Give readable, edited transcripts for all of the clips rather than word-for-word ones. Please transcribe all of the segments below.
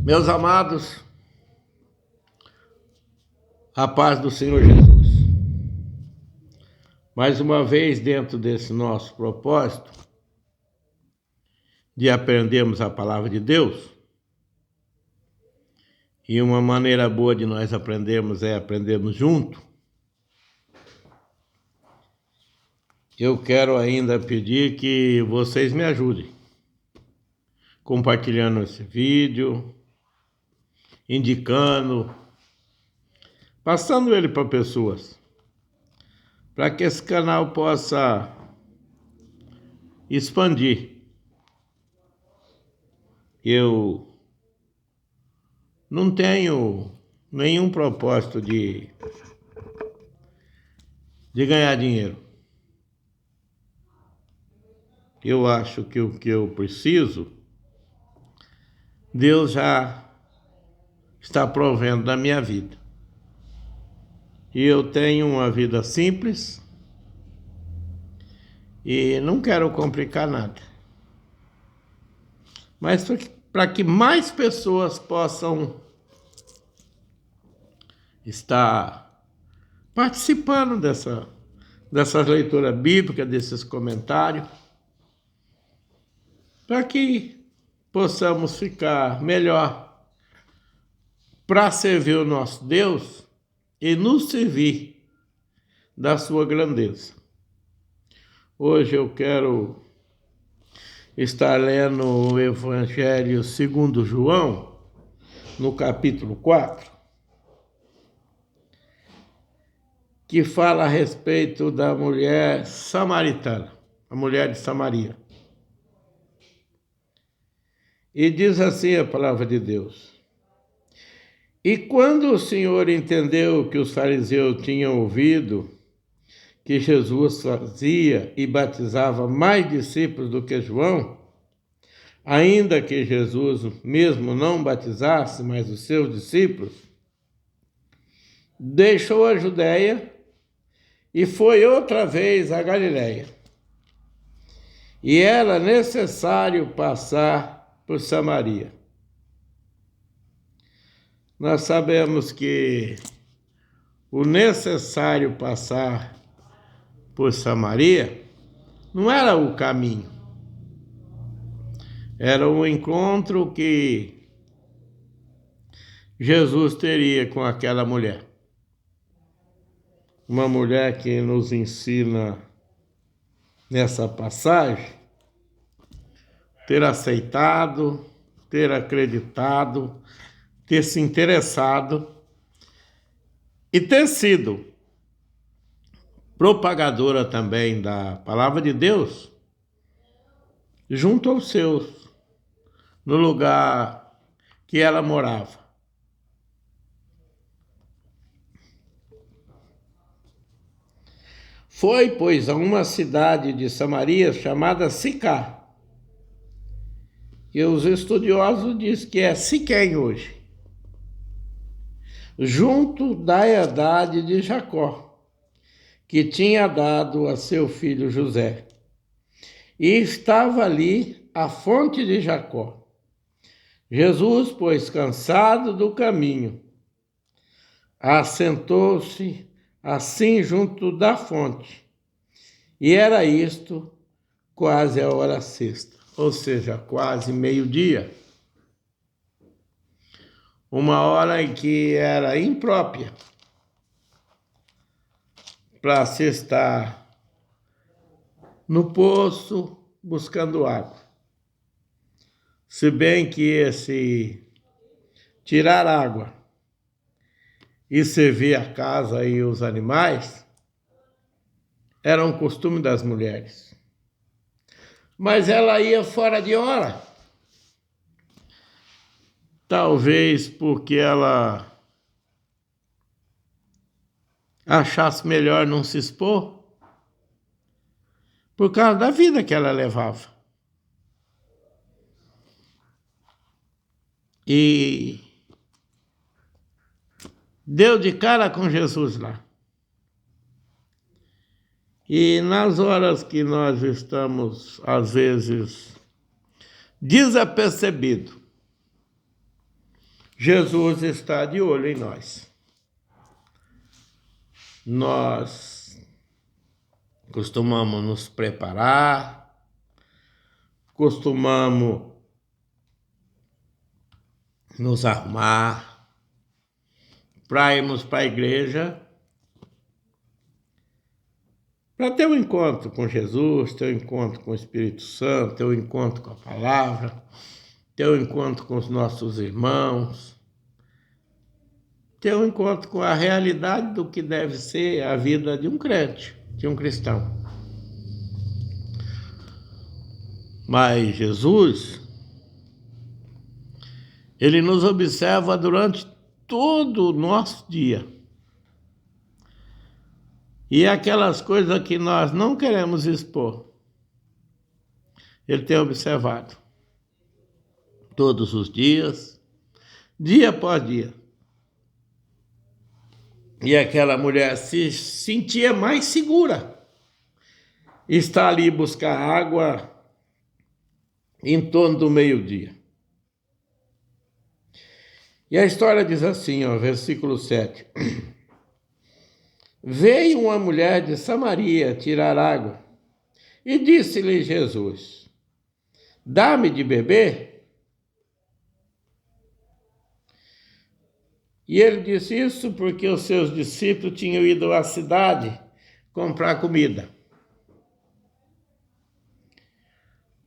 Meus amados, a paz do Senhor Jesus. Mais uma vez, dentro desse nosso propósito de aprendermos a palavra de Deus, e uma maneira boa de nós aprendermos é aprendermos junto, eu quero ainda pedir que vocês me ajudem, compartilhando esse vídeo, indicando, passando ele para pessoas, para que esse canal possa expandir. Eu não tenho nenhum propósito de ganhar dinheiro. Eu acho que o que eu preciso, Deus já está provendo da minha vida. E eu tenho uma vida simples e não quero complicar nada. Mas para que mais pessoas possam estar participando dessas leituras bíblicas, desses comentários, para que possamos ficar melhor para servir o nosso Deus e nos servir da sua grandeza. Hoje eu quero estar lendo o Evangelho segundo João, no capítulo 4, que fala a respeito da mulher samaritana, a mulher de Samaria. E diz assim a palavra de Deus: E quando o Senhor entendeu que os fariseus tinham ouvido que Jesus fazia e batizava mais discípulos do que João, ainda que Jesus mesmo não batizasse, mas os seus discípulos, deixou a Judéia e foi outra vez à Galiléia. E era necessário passar por Samaria. Nós sabemos que o necessário passar por Samaria não era o caminho. Era um encontro que Jesus teria com aquela mulher. Uma mulher que nos ensina nessa passagem ter aceitado, ter acreditado, ter se interessado e ter sido propagadora também da palavra de Deus junto aos seus, no lugar que ela morava. Foi, pois, a uma cidade de Samaria chamada Sicar, que os estudiosos dizem que é Siquém hoje, junto da herdade de Jacó, que tinha dado a seu filho José. E estava ali a fonte de Jacó. Jesus, pois, cansado do caminho, assentou-se assim junto da fonte. E era isto quase a hora sexta, ou seja, quase meio-dia. Uma hora em que era imprópria para se estar no poço buscando água. Se bem que esse tirar água e servir a casa e os animais era um costume das mulheres. Mas ela ia fora de hora. Talvez porque ela achasse melhor não se expor por causa da vida que ela levava. E deu de cara com Jesus lá. E nas horas que nós estamos, às vezes, desapercebidos, Jesus está de olho em nós. Nós costumamos nos preparar, costumamos nos arrumar para irmos para a igreja, para ter um encontro com Jesus, ter um encontro com o Espírito Santo, ter um encontro com a palavra, ter um encontro com os nossos irmãos, ter um encontro com a realidade do que deve ser a vida de um crente, de um cristão. Mas Jesus, ele nos observa durante todo o nosso dia. E aquelas coisas que nós não queremos expor, ele tem observado todos os dias, dia após dia. E aquela mulher se sentia mais segura. Está ali buscar água em torno do meio-dia. E a história diz assim, ó, versículo 7. Veio uma mulher de Samaria tirar água e disse-lhe Jesus, dá-me de beber? E ele disse isso porque os seus discípulos tinham ido à cidade comprar comida.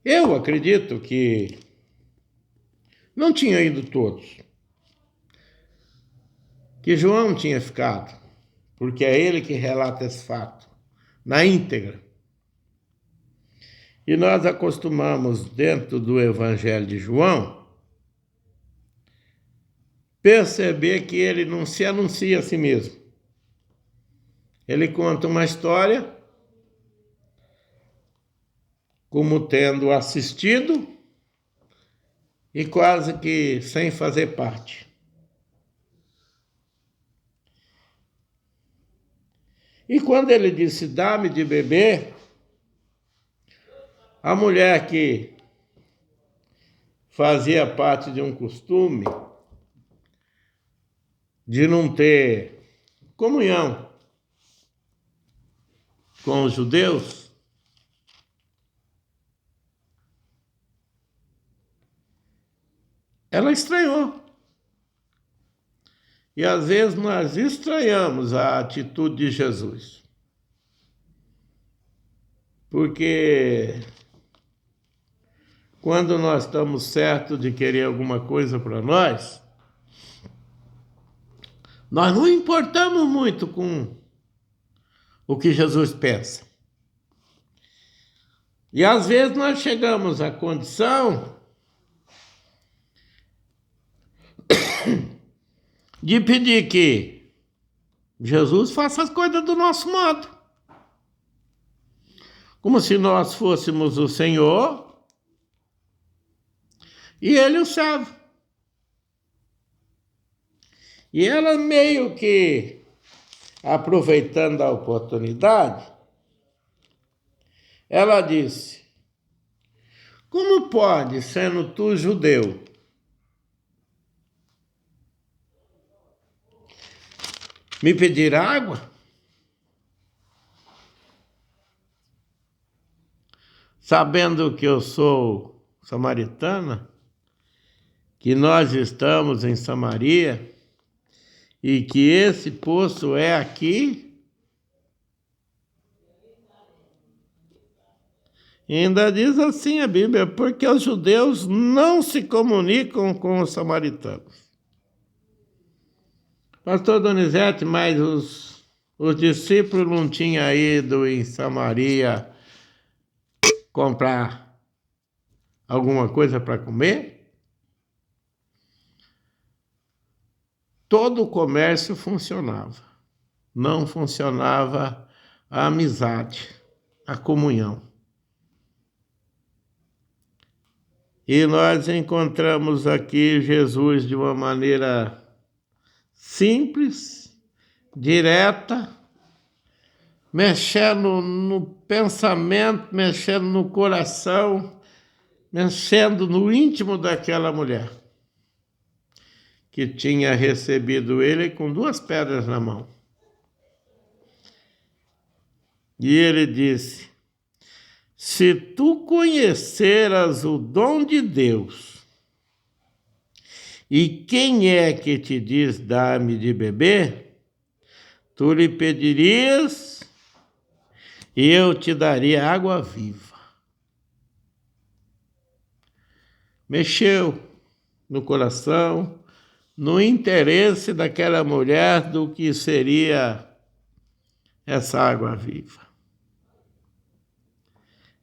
Eu acredito que não tinham ido todos, que João tinha ficado, porque é ele que relata esse fato, na íntegra. E nós acostumamos, dentro do Evangelho de João, perceber que ele não se anuncia a si mesmo. Ele conta uma história como tendo assistido e quase que sem fazer parte. E quando ele disse, dá-me de beber, a mulher que fazia parte de um costume de não ter comunhão com os judeus, ela estranhou. E às vezes nós estranhamos a atitude de Jesus. Porque quando nós estamos certos de querer alguma coisa para nós não importamos muito com o que Jesus pensa. E às vezes nós chegamos à condição de pedir que Jesus faça as coisas do nosso modo. Como se nós fôssemos o Senhor e Ele o servo. E ela meio que, aproveitando a oportunidade, ela disse, como pode, sendo tu judeu, me pedir água? Sabendo que eu sou samaritana, que nós estamos em Samaria e que esse poço é aqui, e ainda diz assim a Bíblia, porque os judeus não se comunicam com os samaritanos. Pastor Donizete, mas os discípulos não tinham ido em Samaria comprar alguma coisa para comer? Todo o comércio funcionava. não funcionava a amizade, a comunhão. E nós encontramos aqui Jesus de uma maneira simples, direta, mexendo no pensamento, mexendo no coração, mexendo no íntimo daquela mulher que tinha recebido ele com 2 pedras na mão. E ele disse: se tu conheceras o dom de Deus, e quem é que te diz dá-me de beber, tu lhe pedirias e eu te daria água viva. Mexeu no coração, no interesse daquela mulher do que seria essa água viva.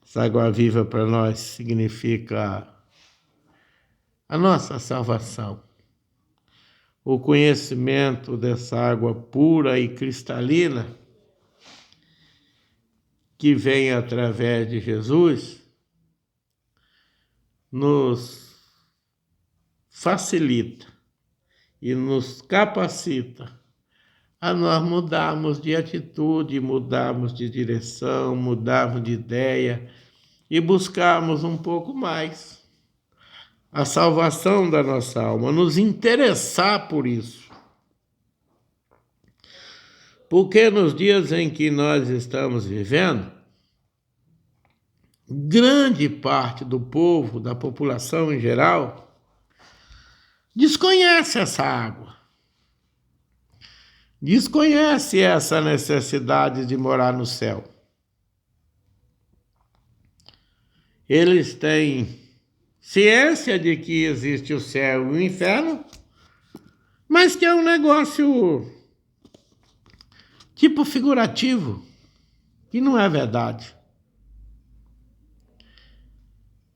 Essa água viva para nós significa a nossa salvação. O conhecimento dessa água pura e cristalina que vem através de Jesus nos facilita e nos capacita a nós mudarmos de atitude, mudarmos de direção, mudarmos de ideia e buscarmos um pouco mais a salvação da nossa alma, nos interessar por isso. Porque nos dias em que nós estamos vivendo, grande parte do povo, da população em geral, desconhece essa água. Desconhece essa necessidade de morar no céu. Eles têm ciência de que existe o céu e o inferno, mas que é um negócio tipo figurativo, que não é verdade.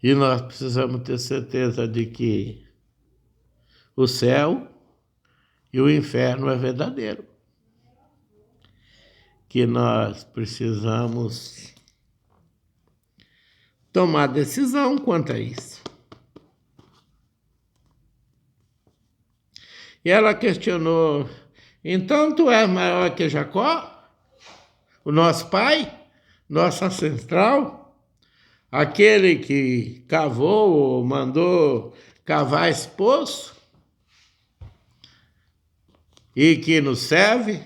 E nós precisamos ter certeza de que o céu e o inferno é verdadeiro. Que nós precisamos tomar decisão quanto a isso. E ela questionou: então tu és maior que Jacó, o nosso pai, nosso ancestral, aquele que cavou ou mandou cavar esse poço e que nos serve?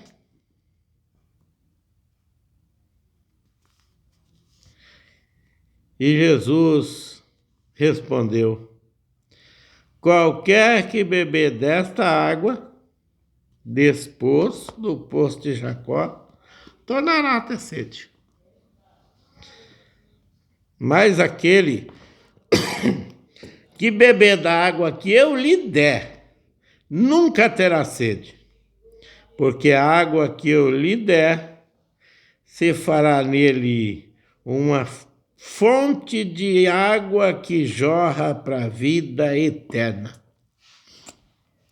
E Jesus respondeu: qualquer que beber desta água, desse poço, do poço de Jacó, tornará a ter sede. Mas aquele que beber da água que eu lhe der, nunca terá sede, porque a água que eu lhe der se fará nele uma fonte de água que jorra para a vida eterna.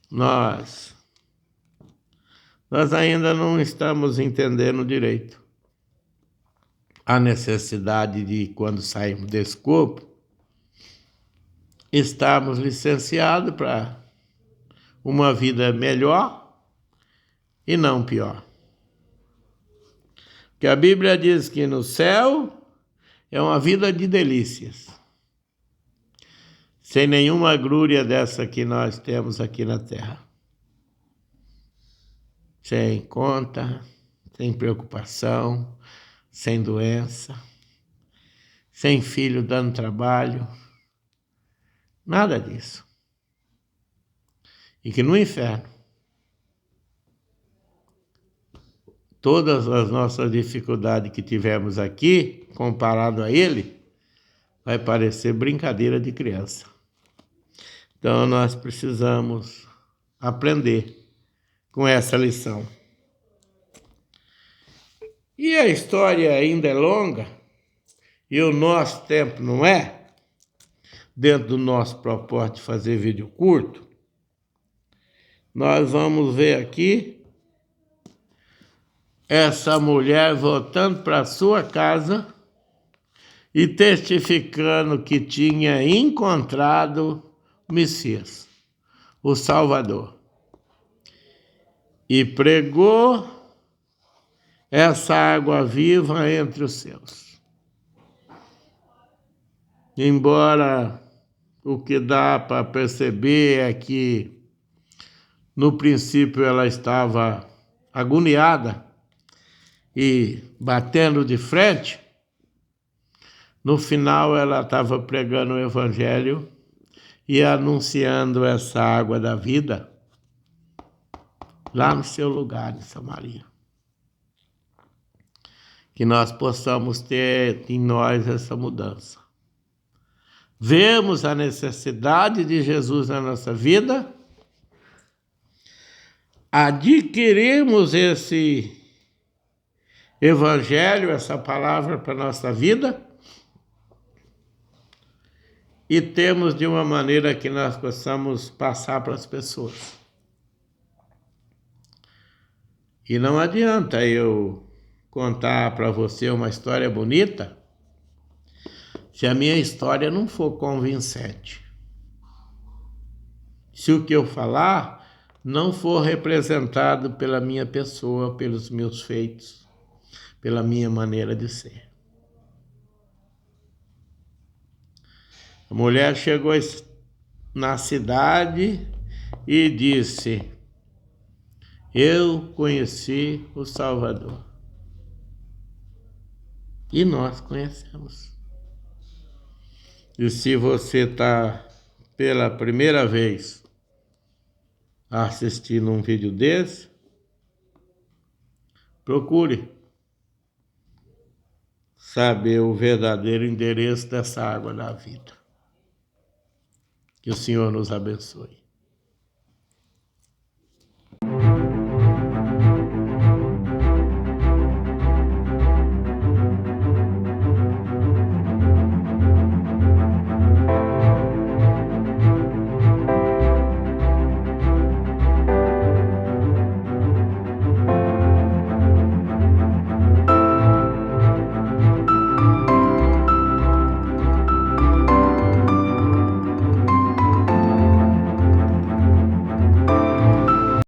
Nós ainda não estamos entendendo direito a necessidade de, quando sairmos desse corpo, estarmos licenciados para uma vida melhor e não pior. Porque a Bíblia diz que no céu é uma vida de delícias, sem nenhuma glória dessa que nós temos aqui na terra. Sem conta, sem preocupação, sem doença, sem filho dando trabalho, nada disso. E que no inferno, todas as nossas dificuldades que tivemos aqui, comparado a ele, vai parecer brincadeira de criança. Então nós precisamos aprender com essa lição. E a história ainda é longa, e o nosso tempo não é, dentro do nosso propósito de fazer vídeo curto, nós vamos ver aqui essa mulher voltando para sua casa e testificando que tinha encontrado o Messias, o Salvador. E pregou essa água viva entre os seus. Embora o que dá para perceber é que, no princípio, ela estava agoniada e batendo de frente, no final ela estava pregando o Evangelho e anunciando essa água da vida lá no seu lugar em Samaria. Que nós possamos ter em nós essa mudança. Vemos a necessidade de Jesus na nossa vida, adquirimos esse Evangelho, essa palavra para a nossa vida, e temos de uma maneira que nós possamos passar para as pessoas. E não adianta eu contar para você uma história bonita se a minha história não for convincente. Se o que eu falar não for representado pela minha pessoa, pelos meus feitos, pela minha maneira de ser. A mulher chegou na cidade e disse: eu conheci o Salvador. E nós conhecemos. E se você está pela primeira vez assistindo um vídeo desse, procure saber o verdadeiro endereço dessa água da vida. Que o Senhor nos abençoe.